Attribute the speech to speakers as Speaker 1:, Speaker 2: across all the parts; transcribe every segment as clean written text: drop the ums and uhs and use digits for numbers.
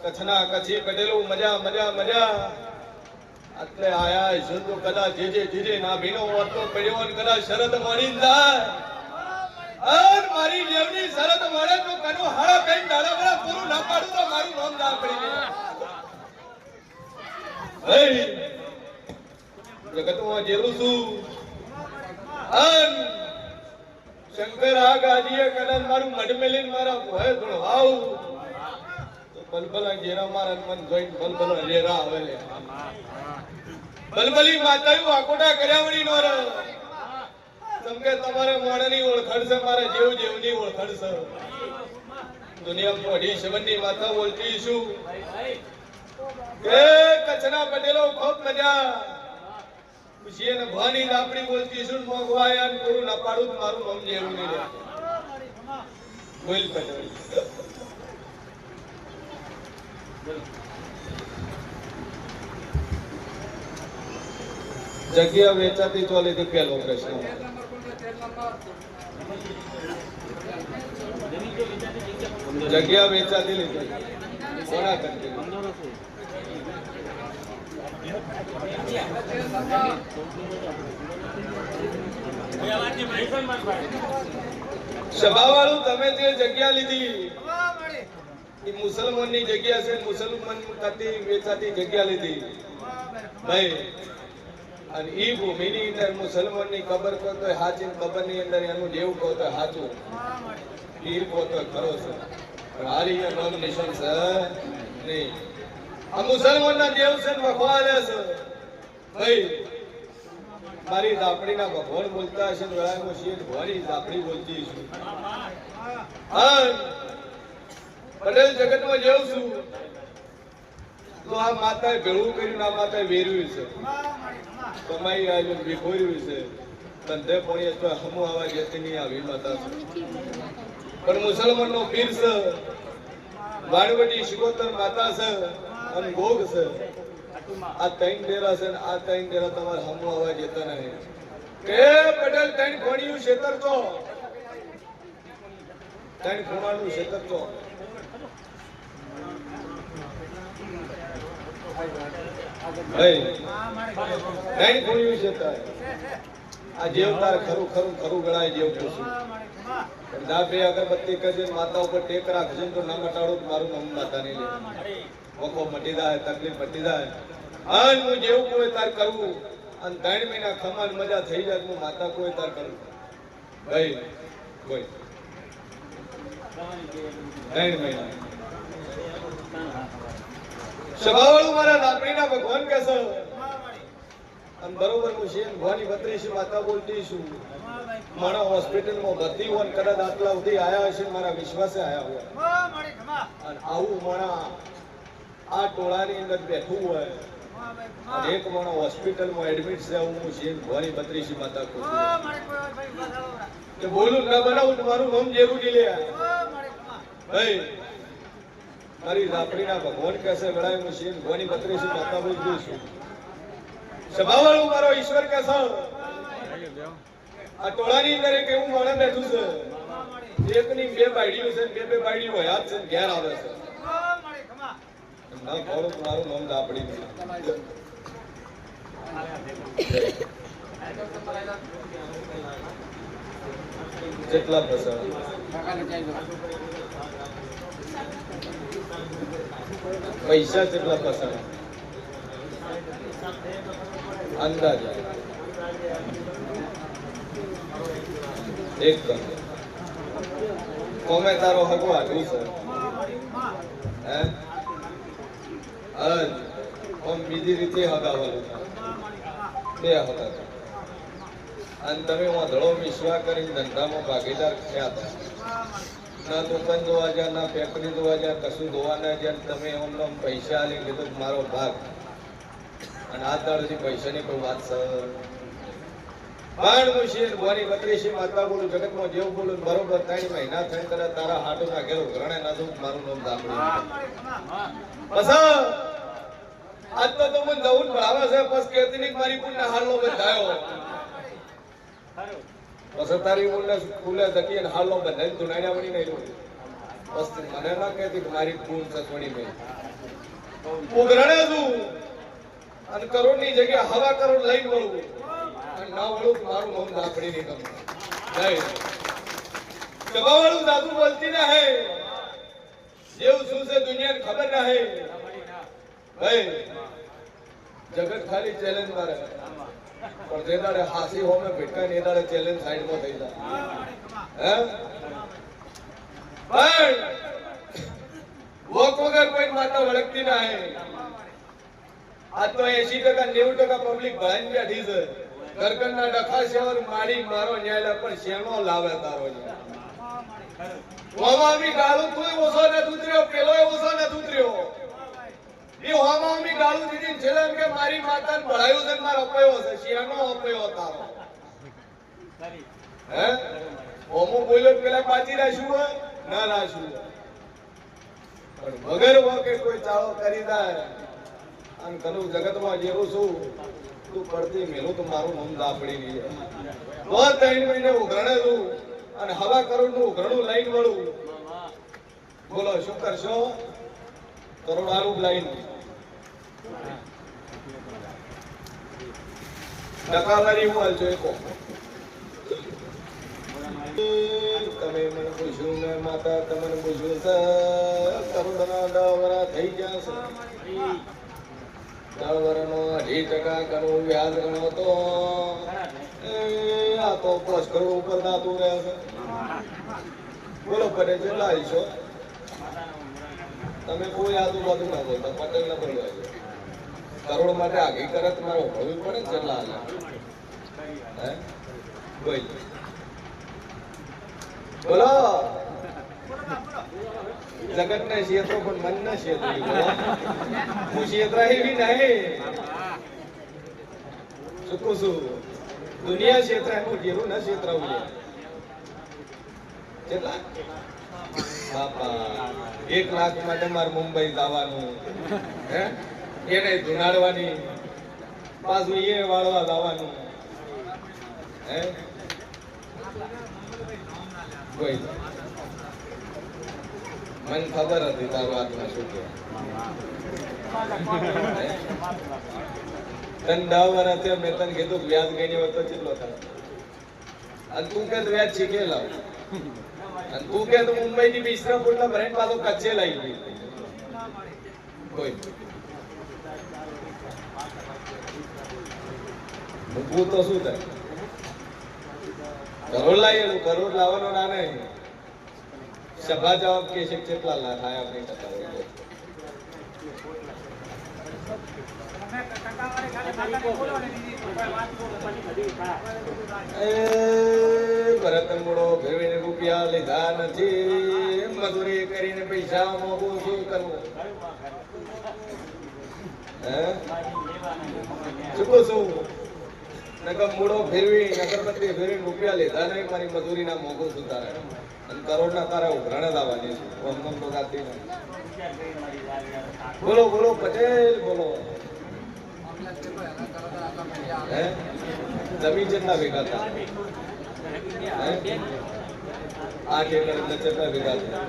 Speaker 1: કચ્છના કચ્છી કઢેલું મજા મજા મજા એટલે આયા છે તો કદાચ જે ના ભીનો વર્તો પડ્યો ને કદાચ શરત મળી જાય અન મારી દેવની શરત મળે તો કનો હાડા કઈ દાડા બરા પૂરું ના પાડું તો મારું નામ ના પડી જાય જગતમાં જેલું છું અન શંકર આ ગાજીએ કદાચ મારું મઢ મેલીને મારા ભોય ધોળવાવ તો બલબલા જેરા મારા મન જોઈને બલબલા રેરા આવે લે બલબલી માતાયું આકોટા કર્યા વળી નોર તમકે તમારે મોણની ઓળખડ છે મારે જેવ જેવની ઓળખડ છે દુનિયામાં અઢી શબનની માતા બોલતી છું કે કચ્છના પટેલો ખૂબ મજા ખુશી ને ભવાની આપણી બોલતી છું મોગવાયા ને પૂરું ના પાડું મારું નામ જેવું નહીં લે બોલ પટેલ જગ્યા વેચાતી ચોલી થી પહેલો પ્રશ્ન જગ્યા વેચાતી લીધી કોના કરતી સભાવાળું તમે જે જગ્યા લીધી એ મુસલમાનની જગ્યા છે મુસલમાન ખાતી વેચાતી જગ્યા લીધી ભાઈ અને ઈ ભૂમિની અંદર મુસલમાનની કબર કહો તો હાચી કબરની અંદર એનું જેવું કહો તો હાચું પીર કહો તો ખરો છે પણ હારી નામ નિશાન છે નહીં આ મુસલમાનના દેવ છે વખવાલે છે ભાઈ મારી ઝાપડીના ભગવાન બોલતા હશે વેળામાં શેઠ ભવાની ઝાપડી બોલતી છું પટેલ જગતમાં જેવું છું તો આ માતાએ ભેળું કર્યું આ માતાએ વેર્યું છે કમાઈ આવ્યું વિખોર્યું છે ધંધે પણ તો હમું આવા જતી નહીં આવી માતા છે પણ મુસલમાન નો પીર છે વાણવટી શિકોતર માતા છે અને ભોગ છે આ ત્રણ ડેરા છે ને આ ત્રણ ડેરા તમારે હમું આવા જતા નહીં કે પટેલ ત્રણ ખોણિયું ક્ષેત્ર છો ત્રણ ખૂણાનું ક્ષેત્ર છો આ જેવતાર ખરું ખરું ખરું ગણાય જેવું પૂછું બે અગરબત્તી કરજે માતા ઉપર ટેક રાખજે તો ના મટાડું મારું નામ માતા નહીં લે વખો મટી જાય તકલીફ મટી જાય અને હું જેવું કોઈ તાર કરવું અને 3 મહિના ખમાન મજા થઈ જાય હું માતા કોઈ તાર કરું ભાઈ કોઈ 3 મહિના સભાવાળું મારા લાકડીના ભગવાન કહેશો અને બરોબર હું છે ભવાની 32 માતા બોલતી છું મારા હોસ્પિટલમાં ભરતી હોન કદાચ આટલા સુધી આયા હશે મારા વિશ્વાસે આયા હોય અને આવું મારા આ ટોળાની અંદર બેઠું હોય અને એક માણસ હોસ્પિટલમાં એડમિટ છે હું છે ભવાની 32 માતા કહું કે બોલું ના બનાવું મારું નામ જેવું લે ભાઈ મારી ઝાપડીના ભગવાન કહેશે ગળાય હું શીન ભવાની 32 માતા બોલતી છું સભાવાળું મારો ઈશ્વર કહેશે આ ટોળાની અંદર એક એવું માણસ બેઠું છે એકની 2 બાયડીઓ છે 2 બાયડીઓ હયાત છે ઘેર આવે છે ના ખોડું મારું નામ ઝાપડી જેટલા પ્રસંગ પૈસા કેટલા પસંદ અંદાજ એક કોમે તારો હગો આટલું છે હે આમ બીજી રીતે હગાવવાનું બે હગા અને તમે વાંધળો વિશ્વાસ કરીને ધંધામાં ભાગીદાર થયા હતા ના દુકાન જોવા જાય ના ફેક્ટરી જોવા જાય કશું જોવા ના જાય તમે એમને પૈસા આલી લીધું મારો ભાગ અને આ તાળથી પૈસાની કોઈ વાત છે પણ હું શેર ભવાની 32 માતા બોલું જગતમાં જેવું બોલું બરોબર 3 મહિના થઈ કરે તારા હાટો ના ઘેરો ઘરણે ના દઉં મારું નામ ઝાપડી બસ આજ તો મને જવું ભણાવે છે બસ કેતી ની મારી પુણ્ય હાલનો બંધાયો બસ તારી પુણ્ય સ્કૂલે જતી અને હાલનો બંધાઈ ધુનાડ્યા વળી નહીં બસ મને ના કહેતી કે મારી પૂન સસવણી મેં ઉઘરણે છું અને કરોડની જગ્યા હવા કરોડ લઈને વળવું અને ના વળું મારું મૌન લાકડી નહીં ગમે સભાવાળું દાદુ બોલતી ના હે જેવું શું છે દુનિયાને ખબર ના હે ભાઈ જગત ખાલી ચેલેન્જ મારે પણ જે દાડે હાસી હોમે ભેટકાય ને એ દાડે ચેલેન્જ સાઈડમાં થઈ જાય હે પણ વોક વગર કોઈ માતા વળગતી ના હે આ તો 80% 90% પબ્લિક ભણાઈને બેઠી છે ઘરકરના ડખા શેવર માડી મારો ન્યાય પણ શેનો લાવે તારો હોમામી ગાળું તું ઓછો ન ઉતર્યો પેલો ઓછો ન ઉતર્યો એ હોમામી ગાળું દીધી છેલ્લે એમ કે મારી માતાને ભણાયું છે મારો અપયો છે શેનો અપયો તારો હે હોમો બોલ્યો પેલા પાછી રાખ્યું હોય ના રાખ્યું પણ વગર વકે કોઈ ચાળો કરી જાય અને કનું જગતમાં જેવું છું તું પડતી મેલું તો મારું નામ દાપડી નહીં તો 3 મહિને ઉઘરણે છું અને હવા કરોડ નું ઉઘરણું લાઈન વળું બોલો શું કરશો કરોડ વાળું લાઈન ટકાવારી હું હાલશો એકો તમે મને પૂછ્યું ને માતા તમને પૂછ્યું છે કરોડના 10 વર્ષ થઈ ગયા છે 10 વર્ષનો 2% કરોડ વ્યાજ ગણો તો આ તો 5 કરોડ ઉપર દાતું રહે છે બોલો પડે કેટલા આવીશો તમે કોઈ આજુબાજુ ના બોલતા પટેલ ના બોલવા કરોડ માટે આગી કરે તમારે ભરવું પડે ને કેટલા હાલે હે બોલ બોલો જગત ને ક્ષેત્રો પણ મન ના ક્ષેત્ર હું ક્ષેત્ર એવી નહીં શું કહું છું દુનિયા ક્ષેત્ર હું જેવું ના ક્ષેત્ર કેટલા બાપા 1 લાખ માટે મારે મુંબઈ જવાનું હે એને ધુનાડવાની પાછું એ વાળવા જવાનું હે કોઈ મને ખબર હતી તારું આત્મા શું કે તને 10 વર્ષ મેં તને કીધું વ્યાજ ગઈ હોય તો કેટલો થાય અને તું કે વ્યાજ શીખે લાવ અને તું કે તો મુંબઈ ની બીસરા પોટલા ભરીને પાછો કચ્છે લાવી ગઈ કોઈ મૂકવું તો શું થાય કરોડ લાવી કરોડ લાવવાનો ના નહીં સભા જવાબ કે છે કેટલા લાખ આયા આપણી ટકા ભરત મૂળો ભેળવીને રૂપિયા લીધા નથી મજૂરી કરીને પૈસા મોગું શું કરવું હે શું શું નકર મૂળો ફેરવી અગરબત્તી ફેરવી રૂપિયા લીધા નહીં મારી મજૂરી ના મોગું સુધારે અને કરોડ ના તારા ઉઘરાણે લાવવાની છે તો ગાતી નહીં બોલો બોલો પટેલ બોલો હે જમીન જેટલા ભેગા હતા 8 એકર જેટલા ભેગા હતા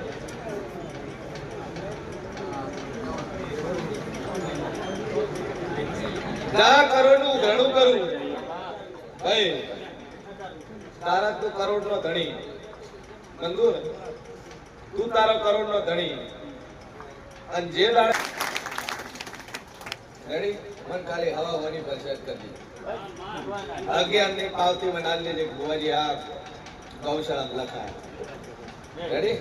Speaker 1: જા કરોડ નું ઘણું કરું ભાઈ તારા તું કરોડ નો ધણી મંજૂર તું તારો કરોડ નો ધણી અને જે દાડે રેડી મન ખાલી હવા હોવાની પરસેટ કરી અગિયાર ની પાવતી બનાવી લેજે ભુવાજી આ ગૌશાળા લખાય રેડી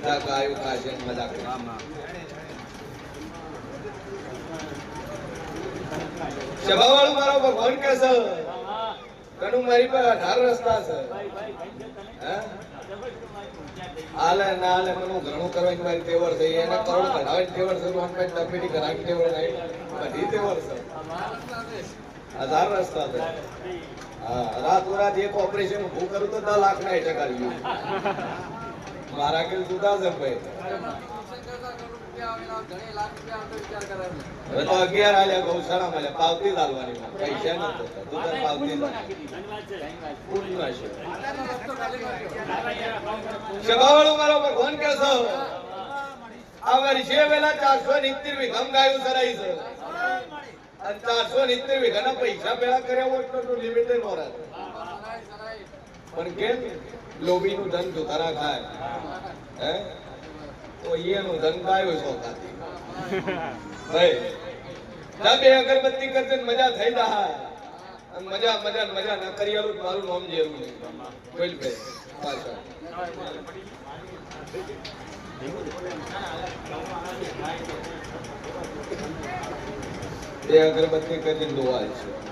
Speaker 1: હા ગાયું ખાશે મજા કરે સભાવાળું મારો ભગવાન કે છે કનું મારી પર 18 રસ્તા છે હે આલે ના આલે મને ઘણું કરવાની મારી તેવર થઈ એને કરોડ કઢાવી તેવર છે રોન પે ટપીડી કરાવી તેવર નહીં બધી તેવર છે 1000 રસ્તા છે હા રાત એક ઓપરેશન હું કરું તો 10 લાખ ના હેઠળ કરી મારા કે જુદા છે ભાઈ હવે તો 11 આલ્યા ગૌશાળા મળ્યા પાવતી ચાલવાની પૈસા નથી તું તાર પાવતી સભાવાળું મારો ભગવાન કે છો આ વર્ષે વેલા 470 વીઘા ગાયું સરાઈ છે અને 470 વીઘાના પૈસા પેલા કર્યા હોત તો લિમિટેડ મોરા પણ કેમ લોભીનું ધન ધોતારા ખાય હે તો એનું ધન ગાયો શોખાતી ભાઈ જા બે અગરબત્તી કરજે મજા થઈ જા અને મજા મજા મજા ના કરી આલું મારું નામ જેવું નહીં બોલ ભાઈ પાછા બે અગરબત્તી કરજે દોવા છે